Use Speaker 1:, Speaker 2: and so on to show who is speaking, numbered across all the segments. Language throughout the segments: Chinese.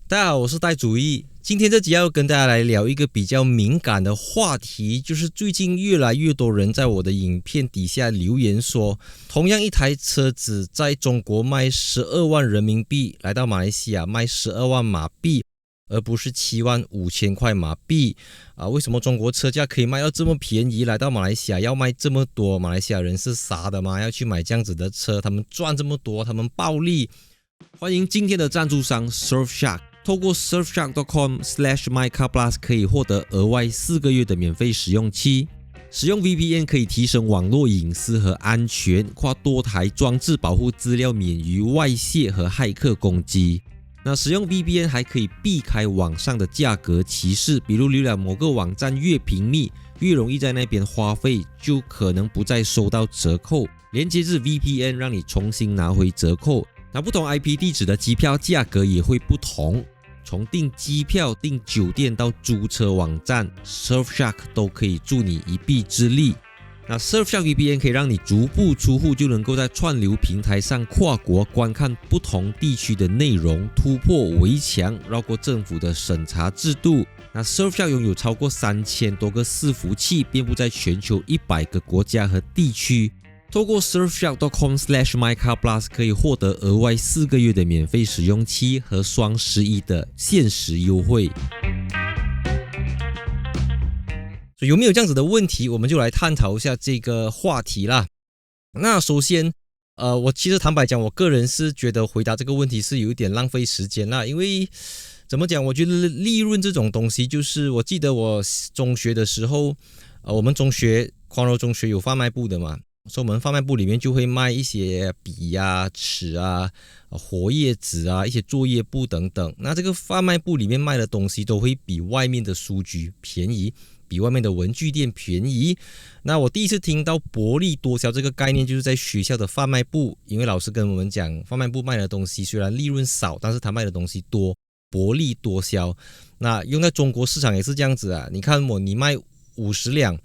Speaker 1: 大家好，我是戴主义。今天这集要跟大家来聊一个比较敏感的话题，就是最近越来越多人在我的影片底下留言说，同样一台车子在中国卖12万人民币，来到马来西亚卖12万马币，而不是75000块马币为什么中国车价可以卖到这么便宜，来到马来西亚要卖这么多？马来西亚人是傻的吗？要去买这样子的车，他们赚这么多，他们暴利。欢迎今天的赞助商 Surfshark。透过 surfshark.com/mycarplus 可以获得额外4个月的免费使用期。使用 VPN 可以提升网络隐私和安全，跨多台装置保护资料免于外泄和骇客攻击。那使用 VPN 还可以避开网上的价格歧视，比如浏览某个网站越频密，越容易在那边花费，就可能不再收到折扣。连接至 VPN 让你重新拿回折扣。那不同 IP 地址的机票价格也会不同。从订机票、订酒店到租车网站 ，Surfshark 都可以助你一臂之力。那 Surfshark VPN 可以让你足不出户就能够在串流平台上跨国观看不同地区的内容，突破围墙，绕过政府的审查制度。那 Surfshark 拥有超过3000多个伺服器，遍布在全球100个国家和地区。透过 surfshark.com/mycarplus 可以获得额外4个月的免费使用期和双11的限时优惠。所以有没有这样子的问题，我们就来探讨一下这个话题啦。那首先我其实坦白讲，我个人是觉得回答这个问题是有一点浪费时间啦，因为怎么讲，我觉得利润这种东西，就是我记得我中学的时候我们中学匡柔中学有贩卖部的嘛，所以我们贩卖部里面就会卖一些笔啊、尺啊、活页纸啊、一些作业簿等等。那这个贩卖部里面卖的东西都会比外面的书局便宜，比外面的文具店便宜。那我第一次听到薄利多销这个概念，就是在学校的贩卖部，因为老师跟我们讲，贩卖部卖的东西虽然利润少，但是他卖的东西多，薄利多销。那用在中国市场也是这样子啊，你看你卖50两。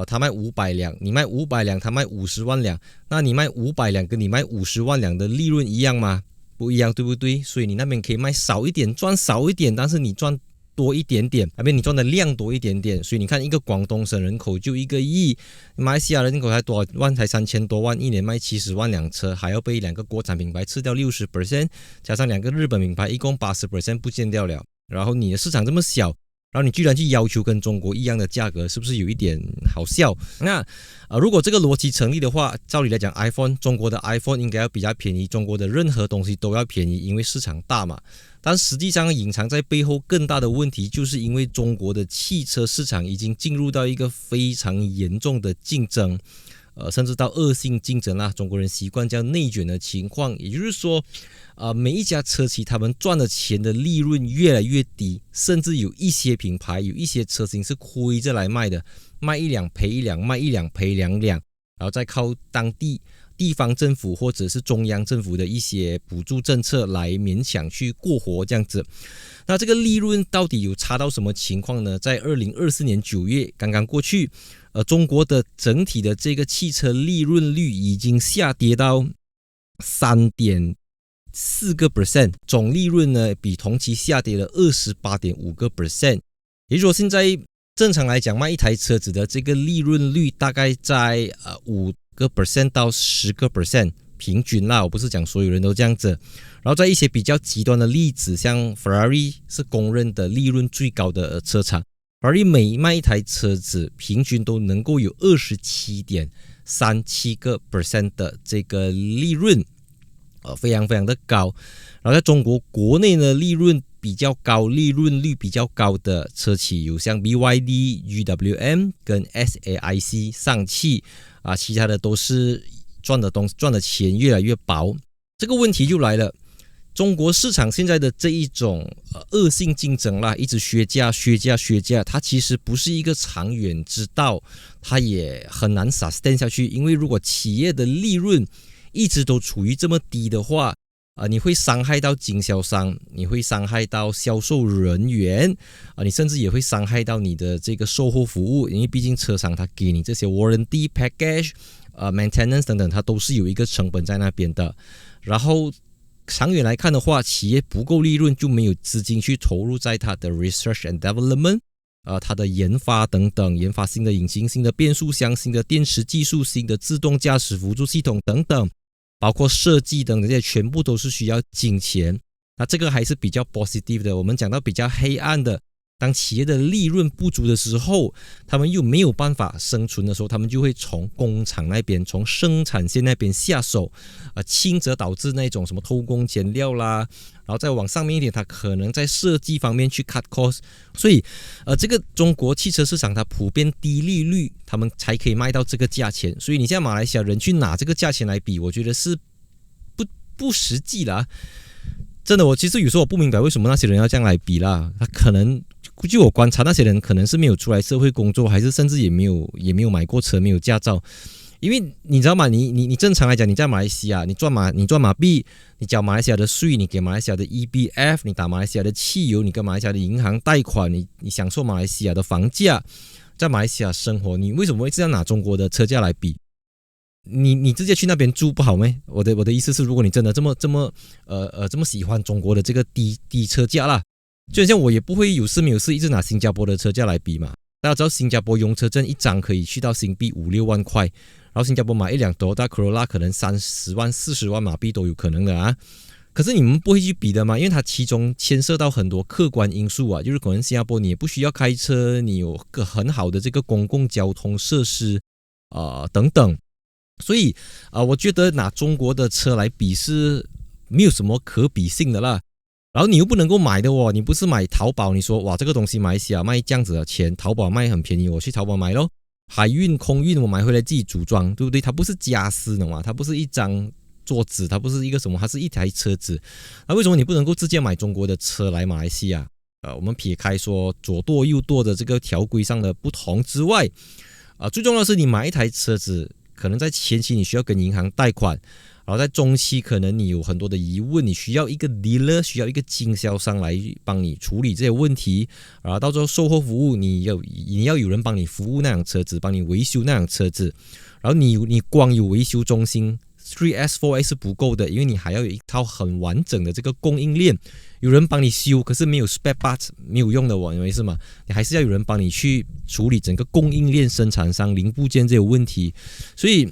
Speaker 1: 他卖500两，你卖500两，他卖50万两，那你卖500两跟你卖50万两的利润一样吗？不一样，对不对？所以你那边可以卖少一点，赚少一点，但是你赚多一点点，那边你赚的量多一点点。所以你看，一个广东省人口就1个亿，马来西亚人口才多少万？才3000多万，一年卖70万辆车，还要被2个国产品牌吃掉60%，加上2个日本品牌，一共80% 不见掉了。然后你的市场这么小，然后你居然去要求跟中国一样的价格，是不是有一点好笑？那如果这个逻辑成立的话，照理来讲 中国的 iPhone 应该要比较便宜，中国的任何东西都要便宜，因为市场大嘛。但实际上隐藏在背后更大的问题，就是因为中国的汽车市场已经进入到一个非常严重的竞争。甚至到恶性竞争啦，中国人习惯叫内卷的情况，也就是说，每一家车企他们赚的钱的利润越来越低，甚至有一些品牌有一些车型是亏着来卖的，卖1辆赔1辆，卖1辆赔2辆，然后再靠地方政府或者是中央政府的一些补助政策来勉强去过活这样子。那这个利润到底有差到什么情况呢？在2024年9月刚刚过去，中国的整体的这个汽车利润率已经下跌到3.4%，总利润呢比同期下跌了28.5%。也就是说，现在正常来讲，卖一台车子的这个利润率大概在5% 到10%，平均啦，我不是讲所有人都这样子。然后在一些比较极端的例子，像 Ferrari 是公认的利润最高的车厂。Ferrari 每卖一台车子，平均都能够有27.37% 的这个利润，非常非常的高。然后在中国国内呢，利润比较高、利润率比较高的车企有像 BYD、GWM 跟 SAIC 上汽其他的都是赚的钱越来越薄。这个问题就来了。中国市场现在的这一种恶性竞争啦，一直削价，它其实不是一个长远之道，它也很难 sustain 下去。因为如果企业的利润一直都处于这么低的话，你会伤害到经销商，你会伤害到销售人员，你甚至也会伤害到你的这个售后服务，因为毕竟车厂它给你这些 warranty package、maintenance 等等，它都是有一个成本在那边的。然后长远来看的话，企业不够利润就没有资金去投入在它的 research and development，它的研发等等，研发新的引擎、新的变速箱、新的电池技术、新的自动驾驶辅助系统等等，包括设计等等，这些全部都是需要金钱。那这个还是比较 positive 的。我们讲到比较黑暗的，当企业的利润不足的时候，他们又没有办法生存的时候，他们就会从工厂那边、从生产线那边下手，轻则导致那种什么偷工减料啦，然后再往上面一点，它可能在设计方面去 cut cost。所以，这个中国汽车市场它普遍低利率，他们才可以卖到这个价钱。所以你现在马来西亚人去拿这个价钱来比，我觉得是不实际啦。真的，我其实有时候我不明白为什么那些人要这样来比啦。他可能据我观察，那些人可能是没有出来社会工作，还是甚至也没有买过车，没有驾照。因为你知道吗？你正常来讲，你在马来西亚，你赚马币，你缴马来西亚的税，你给马来西亚的 EBF， 你打马来西亚的汽油，你跟马来西亚的银行贷款，你享受马来西亚的房价，在马来西亚生活，你为什么会这样拿中国的车价来比？你直接去那边住不好咩？我的意思是，如果你真的这么喜欢中国的这个低车价啦，就像我也不会有事没有事一直拿新加坡的车价来比嘛。大家知道新加坡用车证一张可以去到新币5-6万块，然后新加坡买一辆 Toyota Corolla 可能30万40万马币都有可能的啊。可是你们不会去比的嘛，因为它其中牵涉到很多客观因素啊，就是可能新加坡你也不需要开车，你有个很好的这个公共交通设施等等。所以我觉得拿中国的车来比是没有什么可比性的啦。然后你又不能够买的哦，你不是买淘宝，你说哇这个东西马来西亚卖这样子的钱，淘宝卖很便宜，我去淘宝买咯。海运、空运我买回来自己组装，对不对？它不是家私的嘛，它不是一张桌子，它不是一个什么，它是一台车子。那为什么你不能够直接买中国的车来马来西亚？我们撇开说左舵右舵的这个条规上的不同之外，最重要的是你买一台车子。可能在前期你需要跟银行贷款，然后在中期可能你有很多的疑问，你需要一个 dealer， 需要一个经销商来帮你处理这些问题，然后到最后售后服务你要有人帮你服务那辆车子，帮你维修那辆车子，然后你光有维修中心 3S、4S 是不够的，因为你还要有一套很完整的这个供应链，有人帮你修，可是没有 spare parts 没有用的，我没事嘛，你还是要有人帮你去处理整个供应链、生产商、零部件这些问题，所以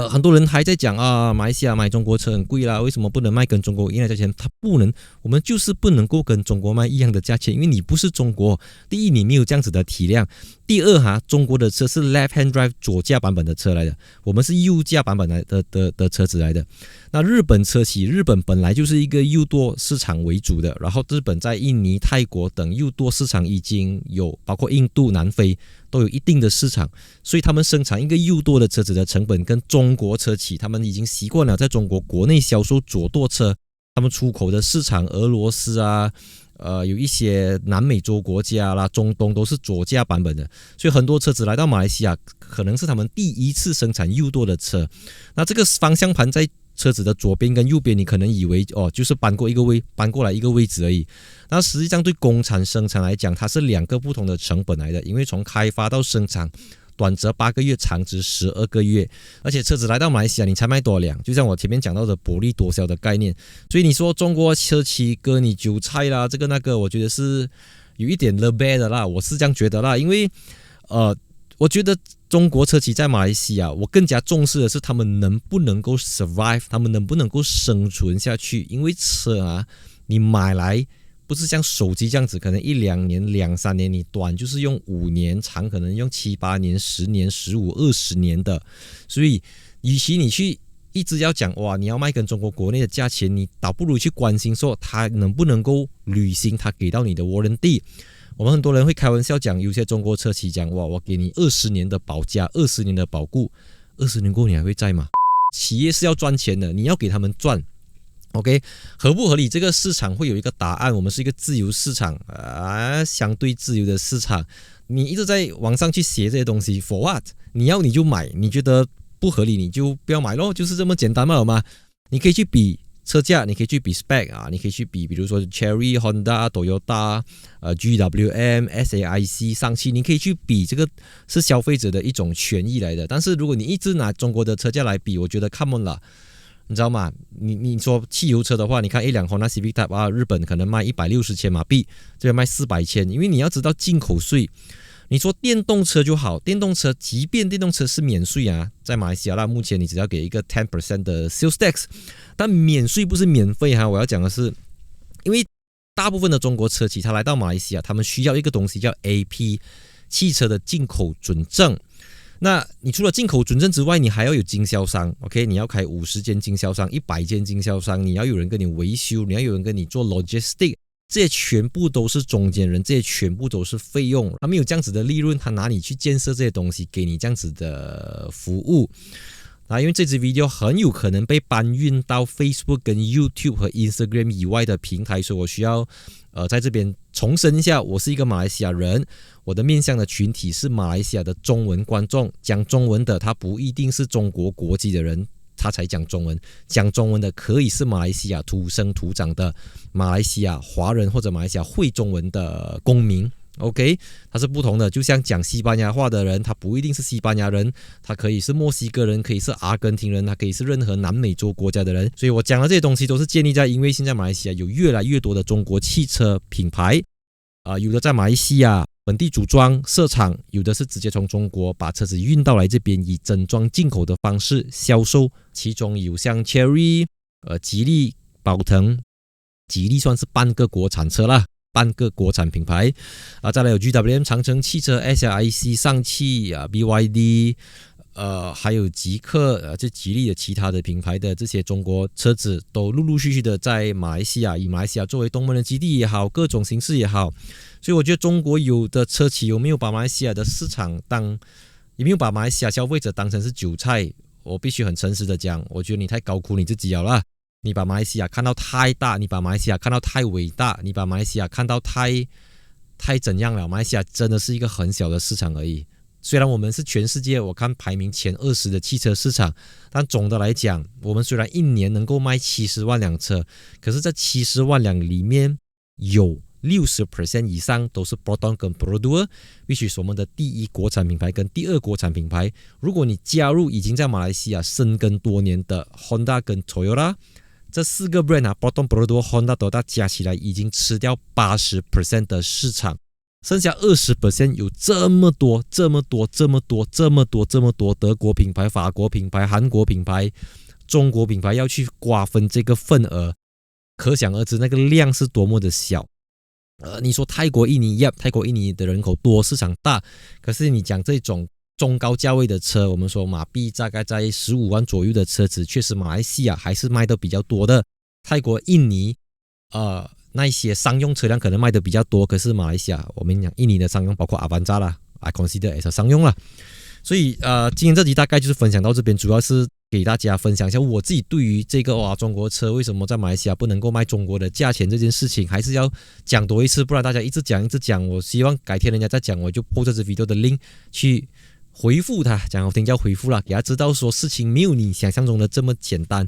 Speaker 1: 很多人还在讲马来西亚买中国车很贵啦，为什么不能卖跟中国一样的价钱？它不能，我们就是不能够跟中国卖一样的价钱，因为你不是中国。第一，你没有这样子的体量；第二，中国的车是 left hand drive 左驾版本的车来的，我们是右驾版本的车子来的。那日本车企，日本本来就是一个右舵市场为主的，然后日本在印尼、泰国等右舵市场已经有，包括印度、南非都有一定的市场，所以他们生产一个右舵的车子的成本跟中国车企，他们已经习惯了在中国国内销售左舵车，他们出口的市场俄罗斯有一些南美洲国家啦、中东都是左驾版本的，所以很多车子来到马来西亚，可能是他们第一次生产右舵的车。那这个方向盘在车子的左边跟右边，你可能以为就是搬过来一个位置而已。那实际上对工厂生产来讲，它是2个不同的成本来的，因为从开发到生产，短则8个月，长则12个月。而且车子来到马来西亚，你才卖多少辆？就像我前面讲到的薄利多销的概念。所以你说中国车企割你韭菜啦，这个那个，我觉得是有一点 the bad 的啦，我是这样觉得啦，因为我觉得中国车企在马来西亚，我更加重视的是他们能不能够 survive， 他们能不能够生存下去。因为车你买来不是像手机这样子，可能1-2年、2-3年，你短就是用5年，长可能用7-8年、10年、15、20年的。所以，与其你去一直要讲你要卖跟中国国内的价钱，你倒不如去关心说他能不能够履行他给到你的 warranty。我们很多人会开玩笑讲，有些中国车企讲我给你20年的保价，20年的保固，20年过后你还会在吗？企业是要赚钱的，你要给他们赚。OK， 合不合理？这个市场会有一个答案。我们是一个自由市场相对自由的市场。你一直在网上去写这些东西 ，for what？ 你要你就买，你觉得不合理你就不要买咯，就是这么简单嘛，好吗？你可以去比车价，你可以去比 spec 你可以去比如说 Chery、Honda、Toyota、GWM、SAIC 上汽，你可以去比，这个是消费者的一种权益来的。但是如果你一直拿中国的车价来比，我觉得 come on 啦。你知道吗？你说汽油车的话，你看一辆 Honda Civic Type R，日本可能卖160千马币，这边卖400千，因为你要知道进口税。你说电动车就好，电动车即便电动车是免税啊，在马来西亚啦，目前你只要给一个 10% 的 sales tax， 但免税不是免费哈。我要讲的是，因为大部分的中国车企它来到马来西亚，他们需要一个东西叫 AP 汽车的进口准证。那你除了进口准证之外，你还要有经销商 ，OK？ 你要开50间经销商、100间经销商，你要有人跟你维修，你要有人跟你做 logistic。这些全部都是中间人，这些全部都是费用。他没有这样子的利润，他哪里去建设这些东西，给你这样子的服务？因为这支 video 很有可能被搬运到 Facebook 跟 YouTube 和 Instagram 以外的平台，所以我需要在这边重申一下，我是一个马来西亚人，我的面向的群体是马来西亚的中文观众，讲中文的他不一定是中国国籍的人。他才讲中文，讲中文的可以是马来西亚土生土长的马来西亚华人或者马来西亚会中文的公民 ，OK， 它是不同的。就像讲西班牙话的人，他不一定是西班牙人，他可以是墨西哥人，可以是阿根廷人，他可以是任何南美洲国家的人。所以我讲的这些东西都是建立在，因为现在马来西亚有越来越多的中国汽车品牌，有的在马来西亚本地组装设厂，有的是直接从中国把车子运到来这边，以整装进口的方式销售。其中有像 Chery、吉利、宝腾，吉利算是半个国产车啦，半个国产品牌再来有 GWM、长城汽车、SIC、上汽BYD，还有极客这吉利的其他的品牌的这些中国车子，都陆陆续续的在马来西亚，以马来西亚作为东门的基地也好，各种形式也好。所以我觉得中国有的车企有没有把马来西亚的市场有没有把马来西亚消费者当成是韭菜？我必须很诚实的讲，我觉得你太高估你自己了啦。你把马来西亚看到太大，你把马来西亚看到太伟大，你把马来西亚看到太怎样了？马来西亚真的是一个很小的市场而已。虽然我们是全世界我看排名前20的汽车市场，但总的来讲，我们虽然一年能够卖70万辆车，可是这70万辆里面有60% 以上都是 Proton 跟 Perodua，which is 我们的第一国产品牌跟第二国产品牌。如果你加入已经在马来西亚生根多年的 Honda 跟 Toyota， 这4个 brand Proton、Perodua、Honda、Toyota 加起来已经吃掉 80% 的市场，剩下 20% 有这么多德国品牌、法国品牌、韩国品牌、中国品牌要去瓜分这个份额，可想而知那个量是多么的小。你说泰国、印尼，泰国、印尼的人口多，市场大，可是你讲这种中高价位的车，我们说马币大概在15万左右的车子，确实马来西亚还是卖的比较多的。泰国、印尼，那一些商用车辆可能卖的比较多，可是马来西亚，我们讲印尼的商用包括阿凡扎啦 ，I consider as 商用啦。所以今天这集大概就是分享到这边，主要是给大家分享一下我自己对于这个中国车为什么在马来西亚不能够卖中国的价钱这件事情，还是要讲多一次，不然大家一直讲。我希望改天人家再讲，我就 po 这支 video 的 link 去回复他，讲好听叫回复啦，给他知道说事情没有你想象中的这么简单。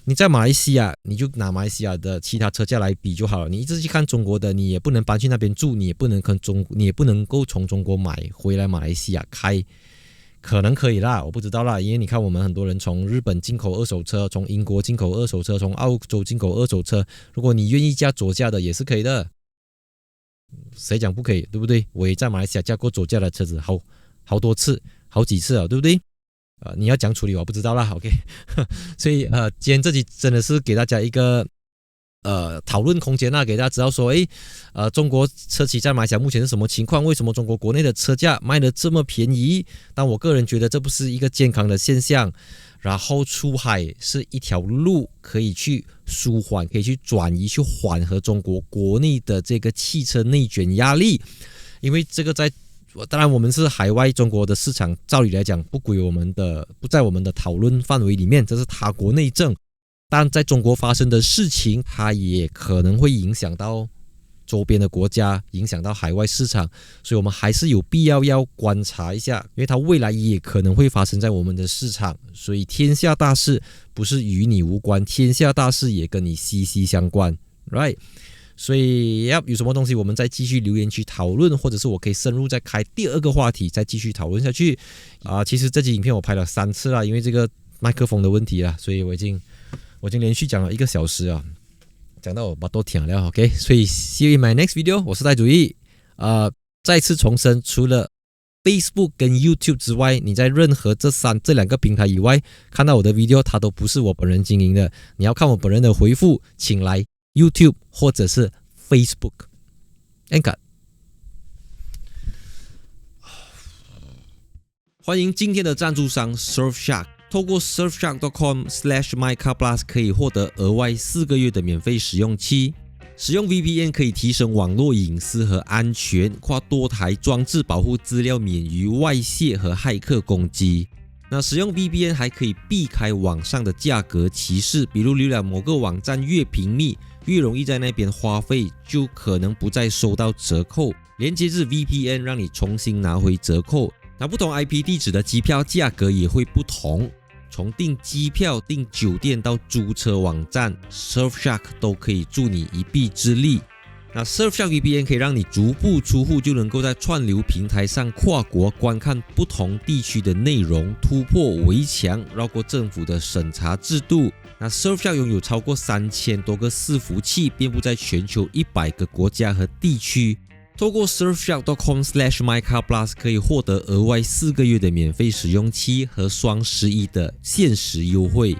Speaker 1: 你在马来西亚，你就拿马来西亚的其他车价来比就好了。你一直去看中国的，你也不能搬去那边住，你也不能够从中国买回来马来西亚开。可能可以啦，我不知道啦，因为你看我们很多人从日本进口二手车，从英国进口二手车，从澳洲进口二手车，如果你愿意加左价的也是可以的，谁讲不可以，对不对？我也在马来西亚加过左价的车子，好多次，好几次了，对不对？你要讲处理我不知道啦 ，OK 所以今天这集真的是给大家一个讨论空间给大家知道说，中国车企在马来西亚目前是什么情况？为什么中国国内的车价卖得这么便宜？但我个人觉得这不是一个健康的现象。然后出海是一条路，可以去舒缓，可以去转移，去缓和中国国内的这个汽车内卷压力。因为这个当然我们是海外中国的市场，照理来讲不在我们的讨论范围里面，这是他国内政。但在中国发生的事情，它也可能会影响到周边的国家，影响到海外市场，所以我们还是有必要观察一下，因为它未来也可能会发生在我们的市场。所以天下大事不是与你无关，天下大事也跟你息息相关 ，right？ 所以有什么东西我们再继续留言去讨论，或者是我可以深入再开第二个话题，再继续讨论下去。其实这集影片我拍了3次了，因为这个麦克风的问题啦，所以我已经我已经连续讲了1个小时啊，讲到我把都听了 ，OK， 所以 see you in my next video， 我是戴主义，再次重申，除了 Facebook 跟 YouTube 之外，你在任何这2个平台以外看到我的 video， 它都不是我本人经营的。你要看我本人的回复，请来 YouTube 或者是 Facebook。Anchor。欢迎今天的赞助商 Surfshark。透过 surfshark.com/mycarplus 可以获得额外4个月的免费使用期。使用 VPN 可以提升网络隐私和安全，跨多台装置保护资料免于外泄和骇客攻击。那使用 VPN 还可以避开网上的价格歧视，比如浏览某个网站越频密，越容易在那边花费，就可能不再收到折扣。连接至 VPN 让你重新拿回折扣。那不同 IP 地址的机票价格也会不同。从订机票、订酒店到租车网站 ，Surfshark 都可以助你一臂之力。那 Surfshark VPN 可以让你足不出户就能够在串流平台上跨国观看不同地区的内容，突破围墙，绕过政府的审查制度。那 Surfshark 拥有超过3000多个伺服器，遍布在全球100个国家和地区。透过 surfshark.com/mycarplus 可以获得额外4个月的免费使用期和双11的限时优惠。